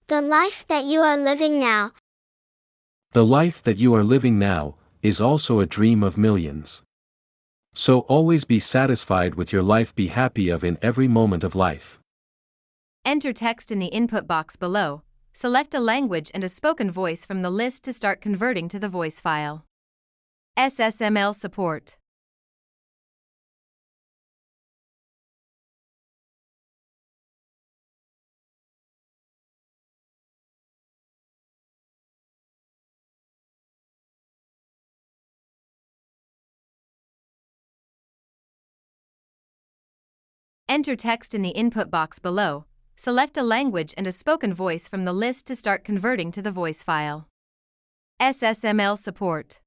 The life that you are living now. The life that you are living now is also a dream of millions. So always be satisfied with your life, be happy of in every moment of life. Enter text in the input box below. Select a language and a spoken voice from the list to start converting to the voice file. SSML support. Enter text in the input box below. Select a language and a spoken voice from the list to start converting to the voice file. SSML support.